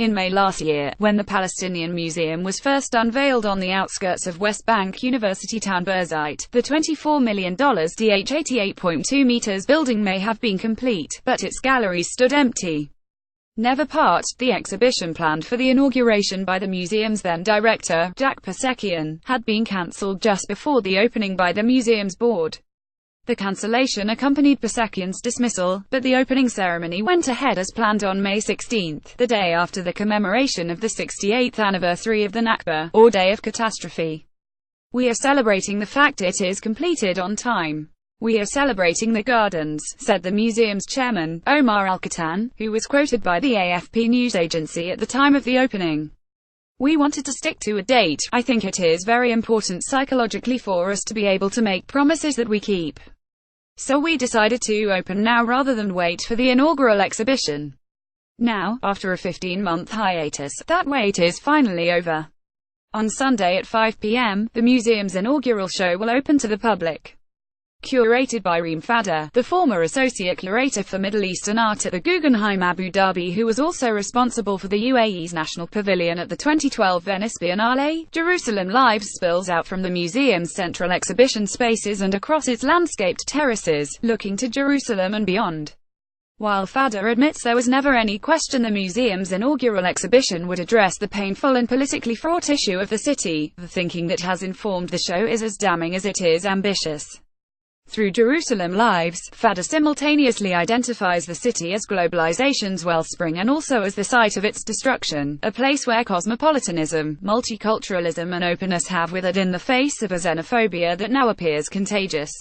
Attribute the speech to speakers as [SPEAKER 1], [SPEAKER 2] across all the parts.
[SPEAKER 1] In May last year, when the Palestinian Museum was first unveiled on the outskirts of West Bank University town Birzeit, the $24 million DH88.2 meters building may have been complete, but its galleries stood empty. Never part. The exhibition planned for the inauguration by the museum's then director, Jack Persekian, had been cancelled just before the opening by the museum's board. The cancellation accompanied Persekian's dismissal, but the opening ceremony went ahead as planned on May 16, the day after the commemoration of the 68th anniversary of the Nakba, or Day of Catastrophe. "We are celebrating the fact it is completed on time. We are celebrating the gardens," said the museum's chairman, Omar Al-Katan, who was quoted by the AFP news agency at the time of the opening. "We wanted to stick to a date. I think it is very important psychologically for us to be able to make promises that we keep. So we decided to open now rather than wait for the inaugural exhibition. Now, after a 15-month hiatus, that wait is finally over." On Sunday at 5 p.m., the museum's inaugural show will open to the public. Curated by Reem Fadda, the former associate curator for Middle Eastern art at the Guggenheim Abu Dhabi, who was also responsible for the UAE's National Pavilion at the 2012 Venice Biennale, Jerusalem Lives spills out from the museum's central exhibition spaces and across its landscaped terraces, looking to Jerusalem and beyond. While Fadda admits there was never any question the museum's inaugural exhibition would address the painful and politically fraught issue of the city, the thinking that has informed the show is as damning as it is ambitious. Through Jerusalem Lives, Fadda simultaneously identifies the city as globalization's wellspring and also as the site of its destruction, a place where cosmopolitanism, multiculturalism and openness have withered in the face of a xenophobia that now appears contagious.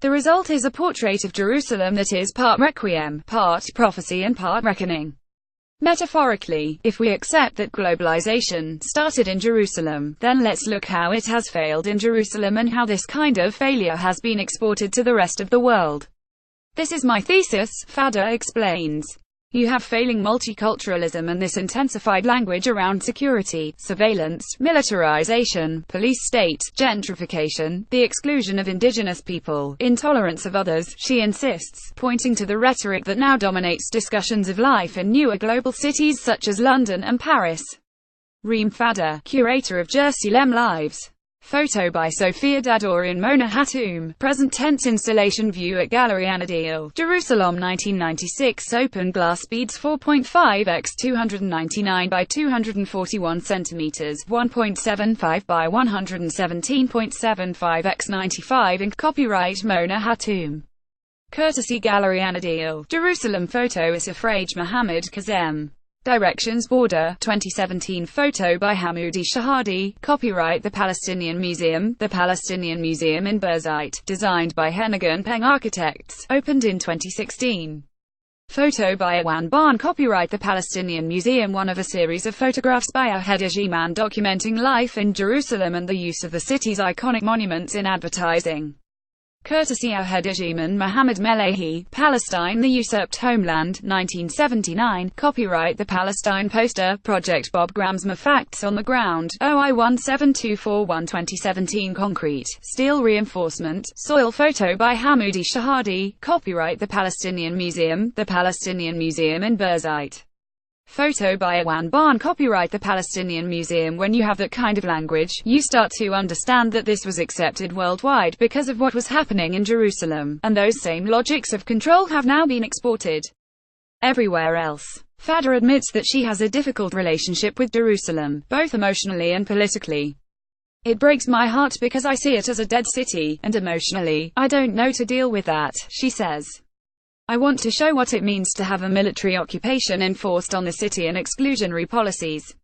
[SPEAKER 1] The result is a portrait of Jerusalem that is part requiem, part prophecy and part reckoning. Metaphorically, if we accept that globalization started in Jerusalem, then let's look how it has failed in Jerusalem and how this kind of failure has been exported to the rest of the world. This is my thesis, Fadda explains. You have failing multiculturalism and this intensified language around security, surveillance, militarization, police state, gentrification, the exclusion of indigenous people, intolerance of others, she insists, pointing to the rhetoric that now dominates discussions of life in newer global cities such as London and Paris. Reem Fadda, curator of Jerusalem Lives. Photo by Sophia Dador in Mona Hatoum. Present tense installation view at Gallery Anadil, Jerusalem 1996. Open glass beads 4.5 x 299 by 241 centimeters, 1.75 by 117.75 x 95 Inc. Copyright Mona Hatoum. Courtesy Gallery Anadil, Jerusalem. Photo is Afraj Mohammed Kazem. Directions Border, 2017. Photo by Hamoudi Shahadi. Copyright The Palestinian Museum. The Palestinian Museum in Birzeit, designed by Hennigan Peng Architects, opened in 2016. Photo by Awan Barn. Copyright The Palestinian Museum. One of a series of photographs by Ahad Ajiman documenting life in Jerusalem and the use of the city's iconic monuments in advertising. Courtesy Ahad Ajiman Mohammed Melahi, Palestine the Usurped Homeland, 1979. Copyright The Palestine Poster Project. Bob Gramsma. Facts on the Ground, OI 17241 2017. Concrete, steel reinforcement, soil. Photo by Hamoudi Shahadi. Copyright The Palestinian Museum. The Palestinian Museum in Birzeit. Photo by Awan Barn. Copyright The Palestinian Museum. When you have that kind of language, you start to understand that this was accepted worldwide because of what was happening in Jerusalem, and those same logics of control have now been exported everywhere else. Fadda admits that she has a difficult relationship with Jerusalem, both emotionally and politically. "It breaks my heart because I see it as a dead city, and emotionally, I don't know to deal with that," she says. "I want to show what it means to have a military occupation enforced on the city and exclusionary policies.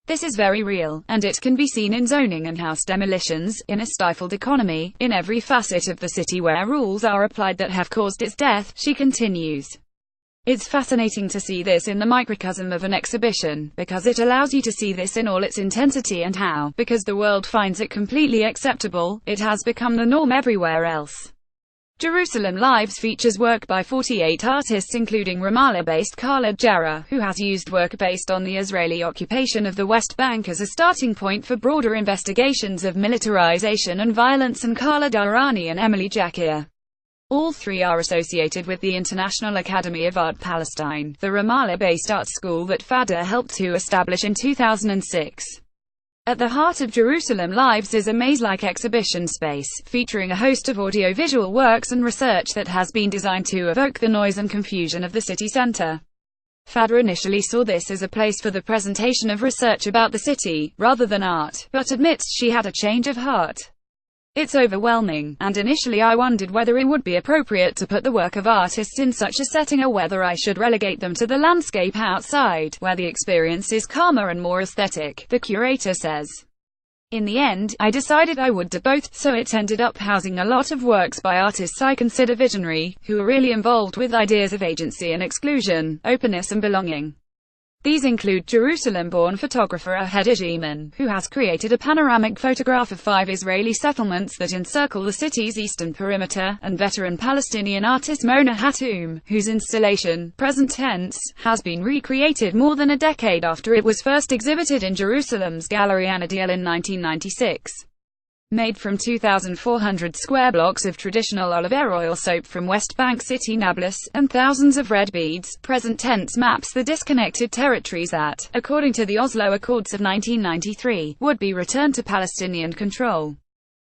[SPEAKER 1] This is very real, and it can be seen in zoning and house demolitions, in a stifled economy, in every facet of the city where rules are applied that have caused its death," she continues. "It's fascinating to see this in the microcosm of an exhibition, because it allows you to see this in all its intensity and how, because the world finds it completely acceptable, it has become the norm everywhere else." Jerusalem Lives features work by 48 artists including Ramallah-based Khaled Jarrah, who has used work based on the Israeli occupation of the West Bank as a starting point for broader investigations of militarization and violence, and Khaled Arani and Emily Jakir. All three are associated with the International Academy of Art Palestine, the Ramallah-based art school that Fadda helped to establish in 2006. At the heart of Jerusalem Lives is a maze-like exhibition space, featuring a host of audio-visual works and research that has been designed to evoke the noise and confusion of the city center. Fadda initially saw this as a place for the presentation of research about the city, rather than art, but admits she had a change of heart. It's overwhelming, and initially I wondered whether it would be appropriate to put the work of artists in such a setting or whether I should relegate them to the landscape outside, where the experience is calmer and more aesthetic, the curator says. In the end, I decided I would do both, so it ended up housing a lot of works by artists I consider visionary, who are really involved with ideas of agency and exclusion, openness and belonging. These include Jerusalem-born photographer fadda Reem, who has created a panoramic photograph of 5 Israeli settlements that encircle the city's eastern perimeter, and veteran Palestinian artist Mona Hatoum, whose installation, Present Tense, has been recreated more than a decade after it was first exhibited in Jerusalem's Gallery Anadiel in 1996. Made from 2,400 square blocks of traditional olive oil soap from West Bank city Nablus, and thousands of red beads, Present Tense maps the disconnected territories that, according to the Oslo Accords of 1993, would be returned to Palestinian control.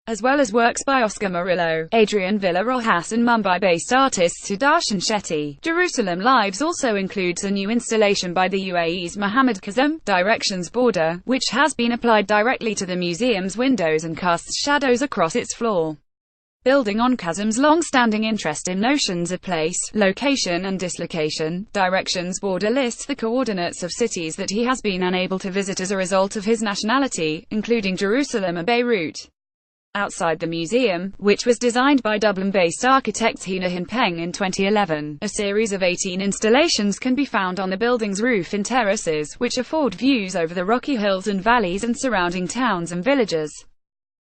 [SPEAKER 1] As well as works by Oscar Murillo, Adrian Villa-Rojas and Mumbai-based artists Sudarshan Shetty, Jerusalem Lives also includes a new installation by the UAE's Mohammed Kazem, Directions Border, which has been applied directly to the museum's windows and casts shadows across its floor. Building on Kazem's long-standing interest in notions of place, location and dislocation, Directions Border lists the coordinates of cities that he has been unable to visit as a result of his nationality, including Jerusalem and Beirut. Outside the museum, which was designed by Dublin-based architect Hina Hinpeng in 2011, a series of 18 installations can be found on the building's roof in terraces, which afford views over the rocky hills and valleys and surrounding towns and villages.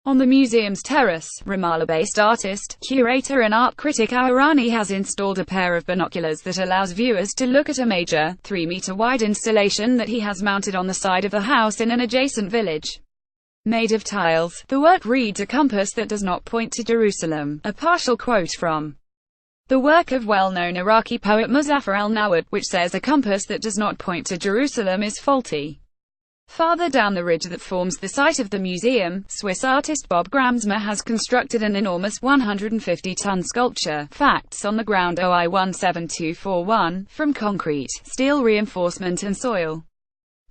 [SPEAKER 1] On the museum's terrace, Ramallah-based artist, curator and art critic Aharani has installed a pair of binoculars that allows viewers to look at a major, 3-meter-wide installation that he has mounted on the side of a house in an adjacent village. Made of tiles, the work reads "A compass that does not point to Jerusalem," a partial quote from the work of well-known Iraqi poet Muzaffar al-Nawad, which says a compass that does not point to Jerusalem is faulty. Farther down the ridge that forms the site of the museum, Swiss artist Bob Gramsma has constructed an enormous 150-ton sculpture, Facts on the Ground OI 17241, from concrete, steel reinforcement and soil.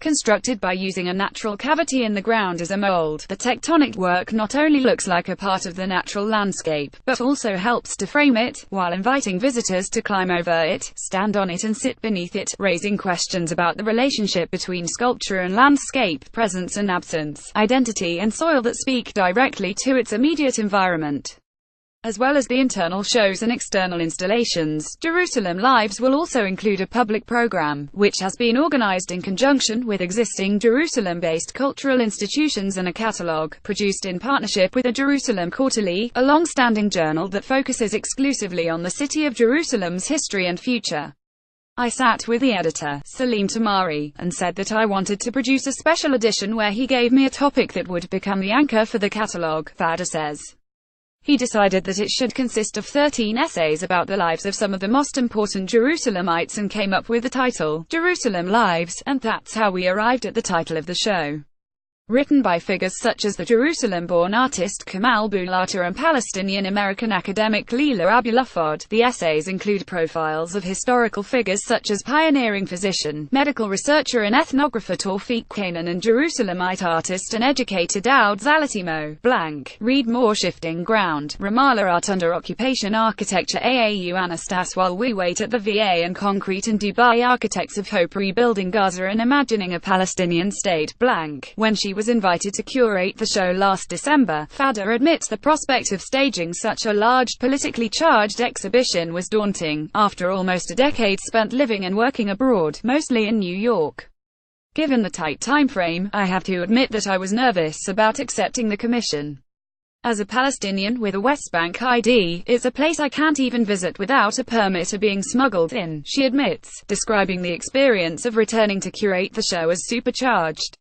[SPEAKER 1] Constructed by using a natural cavity in the ground as a mold, the tectonic work not only looks like a part of the natural landscape, but also helps to frame it, while inviting visitors to climb over it, stand on it and sit beneath it, raising questions about the relationship between sculpture and landscape, presence and absence, identity and soil that speak directly to its immediate environment. As well as the internal shows and external installations, Jerusalem Lives will also include a public program, which has been organized in conjunction with existing Jerusalem-based cultural institutions, and a catalogue, produced in partnership with the Jerusalem Quarterly, a long-standing journal that focuses exclusively on the city of Jerusalem's history and future. I sat with the editor, Salim Tamari, and said that I wanted to produce a special edition where he gave me a topic that would become the anchor for the catalogue, Fadda says. He decided that it should consist of 13 essays about the lives of some of the most important Jerusalemites and came up with the title, Jerusalem Lives, and that's how we arrived at the title of the show. Written by figures such as the Jerusalem-born artist Kamal Boulata and Palestinian-American academic Leila Abulafod, the essays include profiles of historical figures such as pioneering physician, medical researcher and ethnographer Tawfiq Kanan and Jerusalemite artist and educator Daoud Zalatimo. Read more. Shifting Ground, Ramallah Art Under Occupation Architecture AAU Anastas. While we wait at the VA and Concrete and Dubai, Architects of Hope rebuilding Gaza and imagining a Palestinian state. When she was invited to curate the show last December, Fadda admits the prospect of staging such a large, politically charged exhibition was daunting, after almost a decade spent living and working abroad, mostly in New York. Given the tight timeframe, I have to admit that I was nervous about accepting the commission. As a Palestinian with a West Bank ID, it's a place I can't even visit without a permit or being smuggled in, she admits, describing the experience of returning to curate the show as supercharged.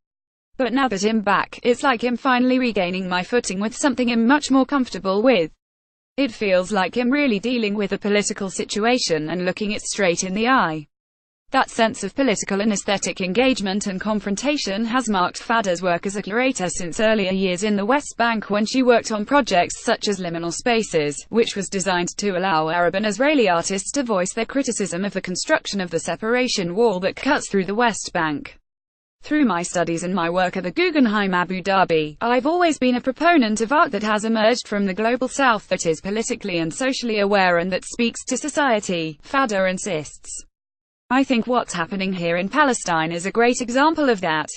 [SPEAKER 1] But now that I'm back, it's like I'm finally regaining my footing with something I'm much more comfortable with. It feels like I'm really dealing with a political situation and looking it straight in the eye. That sense of political and aesthetic engagement and confrontation has marked Fadda's work as a curator since earlier years in the West Bank, when she worked on projects such as Liminal Spaces, which was designed to allow Arab and Israeli artists to voice their criticism of the construction of the separation wall that cuts through the West Bank. Through my studies and my work at the Guggenheim Abu Dhabi, I've always been a proponent of art that has emerged from the global south, that is politically and socially aware and that speaks to society, Fadda insists. I think what's happening here in Palestine is a great example of that.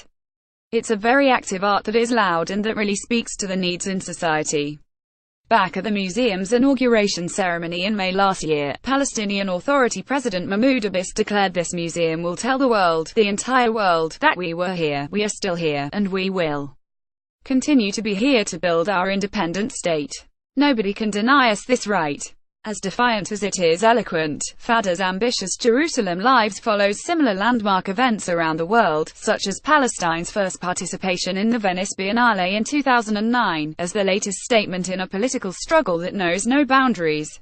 [SPEAKER 1] It's a very active art that is loud and that really speaks to the needs in society. Back at the museum's inauguration ceremony in May last year, Palestinian Authority President Mahmoud Abbas declared this museum will tell the world, the entire world, that we were here, we are still here, and we will continue to be here to build our independent state. Nobody can deny us this right. As defiant as it is eloquent, Fadda's ambitious Jerusalem Lives follows similar landmark events around the world, such as Palestine's first participation in the Venice Biennale in 2009, as the latest statement in a political struggle that knows no boundaries.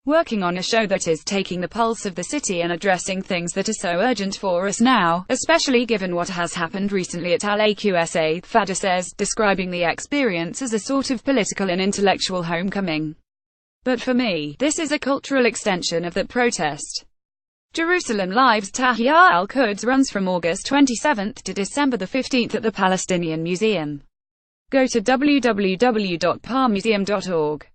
[SPEAKER 1] Working on a show that is taking the pulse of the city and addressing things that are so urgent for us now, especially given what has happened recently at Al-Aqsa, Fadda says, describing the experience as a sort of political and intellectual homecoming. But for me, this is a cultural extension of that protest. Jerusalem Lives Tahrir al-Quds runs from August 27 to December 15 at the Palestinian Museum. Go to www.palmuseum.org.